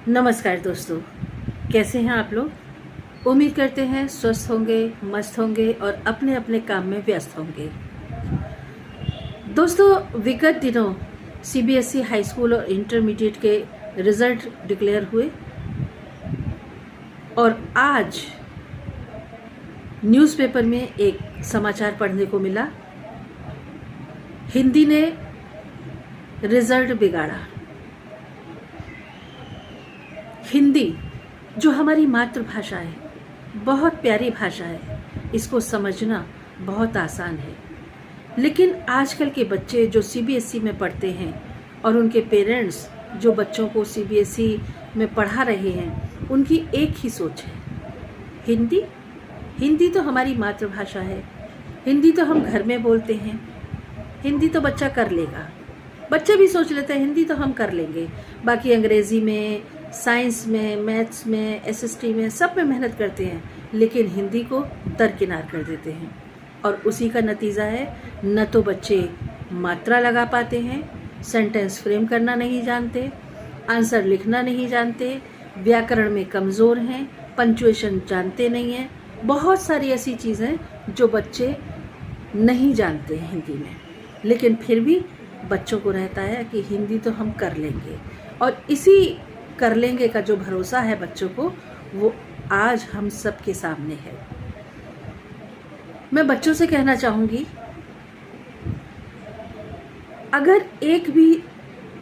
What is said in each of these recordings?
नमस्कार दोस्तों, कैसे हैं आप लोग। उम्मीद करते हैं स्वस्थ होंगे, मस्त होंगे और अपने अपने काम में व्यस्त होंगे। दोस्तों, विगत दिनों सीबीएसई हाई स्कूल और इंटरमीडिएट के रिजल्ट डिक्लेयर हुए और आज न्यूज़पेपर में एक समाचार पढ़ने को मिला। हिंदी ने रिजल्ट बिगाड़ा। हिंदी जो हमारी मातृभाषा है, बहुत प्यारी भाषा है, इसको समझना बहुत आसान है। लेकिन आजकल के बच्चे जो सीबीएसई में पढ़ते हैं और उनके पेरेंट्स जो बच्चों को सीबीएसई में पढ़ा रहे हैं, उनकी एक ही सोच है, हिंदी हिंदी तो हमारी मातृभाषा है, हिंदी तो हम घर में बोलते हैं, हिंदी तो बच्चा कर लेगा। बच्चे भी सोच लेते हैं हिंदी तो हम कर लेंगे, बाकी अंग्रेज़ी में, साइंस में, मैथ्स में, एसएसटी में, सब में मेहनत करते हैं, लेकिन हिंदी को दरकिनार कर देते हैं। और उसी का नतीजा है, न तो बच्चे मात्रा लगा पाते हैं, सेंटेंस फ्रेम करना नहीं जानते, आंसर लिखना नहीं जानते, व्याकरण में कमज़ोर हैं, पंक्चुएशन जानते नहीं हैं। बहुत सारी ऐसी चीज़ें जो बच्चे नहीं जानते हैं हिंदी में, लेकिन फिर भी बच्चों को रहता है कि हिंदी तो हम कर लेंगे। और इसी कर लेंगे का जो भरोसा है बच्चों को, वो आज हम सब के सामने है। मैं बच्चों से कहना चाहूँगी, अगर एक भी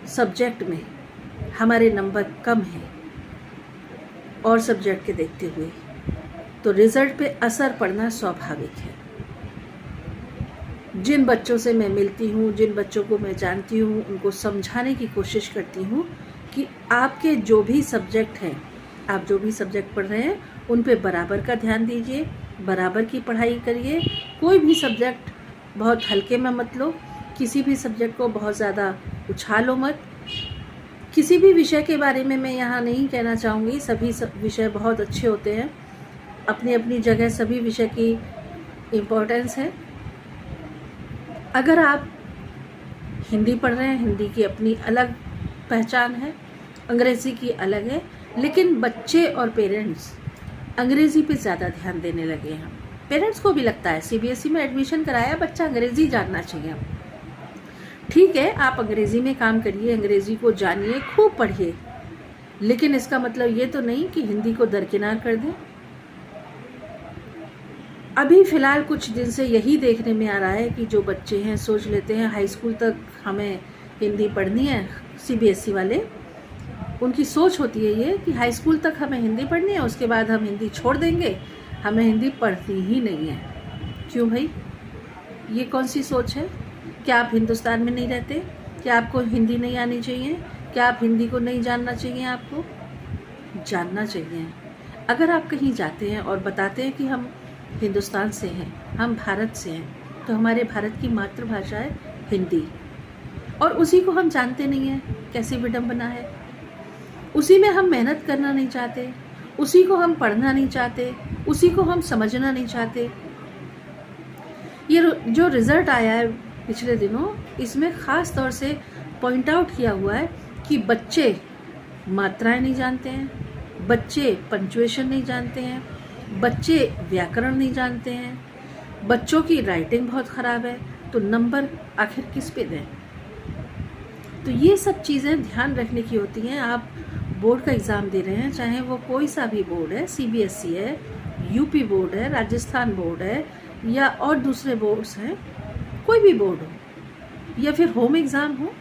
सब्जेक्ट में हमारे नंबर कम हैं और सब्जेक्ट के देखते हुए, तो रिज़ल्ट पे असर पड़ना स्वाभाविक है। जिन बच्चों से मैं मिलती हूँ, जिन बच्चों को मैं जानती हूँ, उनको समझाने की कोशिश करती हूँ कि आपके जो भी सब्जेक्ट हैं, आप जो भी सब्जेक्ट पढ़ रहे हैं, उन पे बराबर का ध्यान दीजिए, बराबर की पढ़ाई करिए। कोई भी सब्जेक्ट बहुत हल्के में मत लो, किसी भी सब्जेक्ट को बहुत ज़्यादा उछालो मत। किसी भी विषय के बारे में मैं यहाँ नहीं कहना चाहूँगी, सभी विषय बहुत अच्छे होते हैं, अपनी अपनी जगह सभी विषय की इम्पोर्टेंस है। अगर आप हिंदी पढ़ रहे हैं, हिंदी की अपनी अलग पहचान है, अंग्रेज़ी की अलग है, लेकिन बच्चे और पेरेंट्स अंग्रेज़ी पे ज़्यादा ध्यान देने लगे हैं। पेरेंट्स को भी लगता है सीबीएसई में एडमिशन कराया, बच्चा अंग्रेज़ी जानना चाहिए। ठीक है, आप अंग्रेज़ी में काम करिए, अंग्रेज़ी को जानिए, खूब पढ़िए, लेकिन इसका मतलब ये तो नहीं कि हिंदी को दरकिनार कर दें। अभी फ़िलहाल कुछ दिन से यही देखने में आ रहा है कि जो बच्चे हैं सोच लेते हैं हाई स्कूल तक हमें हिंदी पढ़नी है। सीबीएसई वाले, उनकी सोच होती है ये कि हाई स्कूल तक हमें हिंदी पढ़नी है, उसके बाद हम हिंदी छोड़ देंगे, हमें हिंदी पढ़नी ही नहीं है। क्यों भाई, ये कौन सी सोच है? क्या आप हिंदुस्तान में नहीं रहते? क्या आपको हिंदी नहीं आनी चाहिए? क्या आप हिंदी को नहीं जानना चाहिए? आपको जानना चाहिए। अगर आप कहीं जाते हैं और बताते हैं कि हम हिंदुस्तान से हैं, हम भारत से हैं, तो हमारे भारत की मातृभाषा है हिंदी, और उसी को हम जानते नहीं हैं। कैसी विडंबना है। उसी में हम मेहनत करना नहीं चाहते, उसी को हम पढ़ना नहीं चाहते, उसी को हम समझना नहीं चाहते। ये जो रिज़ल्ट आया है पिछले दिनों, इसमें ख़ास तौर से पॉइंट आउट किया हुआ है कि बच्चे मात्राएं नहीं जानते हैं, बच्चे पंक्चुएशन नहीं जानते हैं, बच्चे व्याकरण नहीं जानते हैं, बच्चों की राइटिंग बहुत ख़राब है, तो नंबर आखिर किस पे दें? तो ये सब चीज़ें ध्यान रखने की होती हैं। आप बोर्ड का एग्ज़ाम दे रहे हैं, चाहे वो कोई सा भी बोर्ड है, सीबीएसई है, यूपी बोर्ड है, राजस्थान बोर्ड है, या और दूसरे बोर्ड्स हैं, कोई भी बोर्ड हो, या फिर होम एग्ज़ाम हो,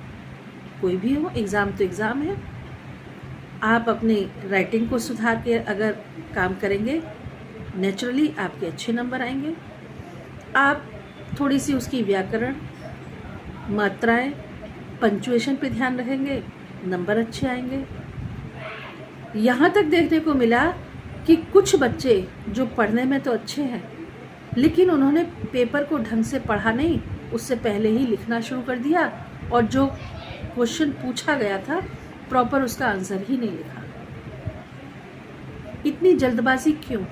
कोई भी हो, एग्ज़ाम तो एग्ज़ाम है। आप अपनी राइटिंग को सुधार के अगर काम करेंगे, नेचुरली आपके अच्छे नंबर आएंगे। आप थोड़ी सी उसकी व्याकरण, मात्राएं, पंक्चुएशन पे ध्यान रखेंगे, नंबर अच्छे आएंगे। यहाँ तक देखने को मिला कि कुछ बच्चे जो पढ़ने में तो अच्छे हैं, लेकिन उन्होंने पेपर को ढंग से पढ़ा नहीं, उससे पहले ही लिखना शुरू कर दिया, और जो क्वेश्चन पूछा गया था प्रॉपर उसका आंसर ही नहीं लिखा। इतनी जल्दबाजी क्यों?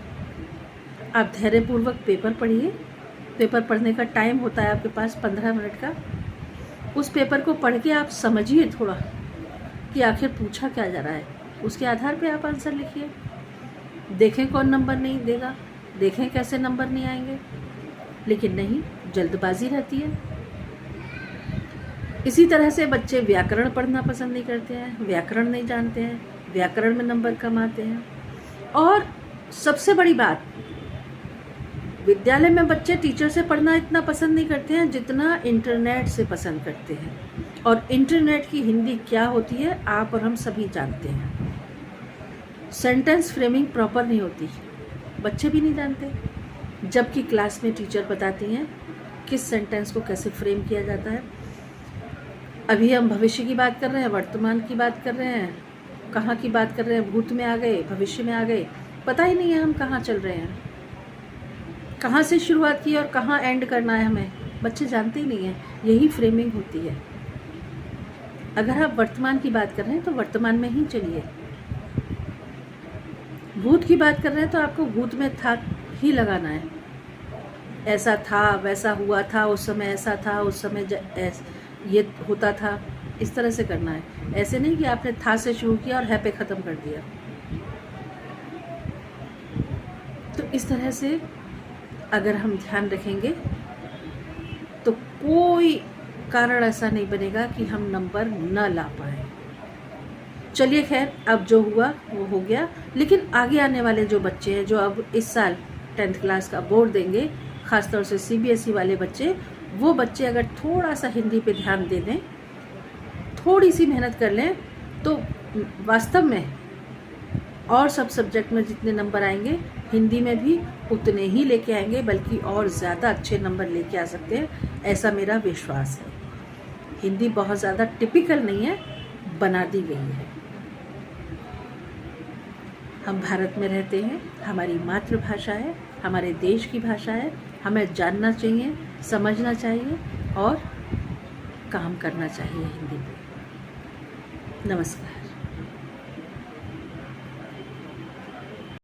आप धैर्यपूर्वक पेपर पढ़िए। पेपर पढ़ने का टाइम होता है आपके पास 15 मिनट का। उस पेपर को पढ़ के आप समझिए थोड़ा कि आखिर पूछा क्या जा रहा है। उसके आधार पे आप आंसर लिखिए। देखें कौन नंबर नहीं देगा, देखें कैसे नंबर नहीं आएंगे, लेकिन नहीं, जल्दबाजी रहती है। इसी तरह से बच्चे व्याकरण पढ़ना पसंद नहीं करते हैं, व्याकरण नहीं जानते हैं, व्याकरण में नंबर कम आते हैं। और सबसे बड़ी बात, विद्यालय में बच्चे टीचर से पढ़ना इतना पसंद नहीं करते हैं जितना इंटरनेट से पसंद करते हैं। और इंटरनेट की हिंदी क्या होती है आप और हम सभी जानते हैं। सेंटेंस फ्रेमिंग प्रॉपर नहीं होती, बच्चे भी नहीं जानते, जबकि क्लास में टीचर बताती हैं किस सेंटेंस को कैसे फ्रेम किया जाता है। अभी हम भविष्य की बात कर रहे हैं, वर्तमान की बात कर रहे हैं, कहाँ की बात कर रहे हैं, भूत में आ गए, भविष्य में आ गए, पता ही नहीं है हम कहाँ चल रहे हैं, कहाँ से शुरुआत की और कहाँ एंड करना है हमें, बच्चे जानते ही नहीं हैं। यही फ्रेमिंग होती है। अगर आप वर्तमान की बात कर रहे हैं तो वर्तमान में ही चलिए, भूत की बात कर रहे हैं तो आपको भूत में था ही लगाना है। ऐसा था, वैसा हुआ था, उस समय ऐसा था, उस समय ये होता था, इस तरह से करना है। ऐसे नहीं कि आपने था से शुरू किया और है पे ख़त्म कर दिया। तो इस तरह से अगर हम ध्यान रखेंगे तो कोई कारण ऐसा नहीं बनेगा कि हम नंबर न ला पाए। चलिए खैर, अब जो हुआ वो हो गया। लेकिन आगे आने वाले जो बच्चे हैं, जो अब इस साल 10th क्लास का बोर्ड देंगे, ख़ासतौर से CBSE वाले बच्चे, वो बच्चे अगर थोड़ा सा हिंदी पे ध्यान दे दें, थोड़ी सी मेहनत कर लें, तो वास्तव में और सब सब्जेक्ट में जितने नंबर आएंगे, हिंदी में भी उतने ही लेके आएंगे, बल्कि और ज़्यादा अच्छे नंबर लेके आ सकते हैं, ऐसा मेरा विश्वास है। हिंदी बहुत ज़्यादा टिपिकल नहीं है, बना दी गई है। हम भारत में रहते हैं, हमारी मातृभाषा है, हमारे देश की भाषा है, हमें जानना चाहिए, समझना चाहिए और काम करना चाहिए हिंदी में। नमस्कार।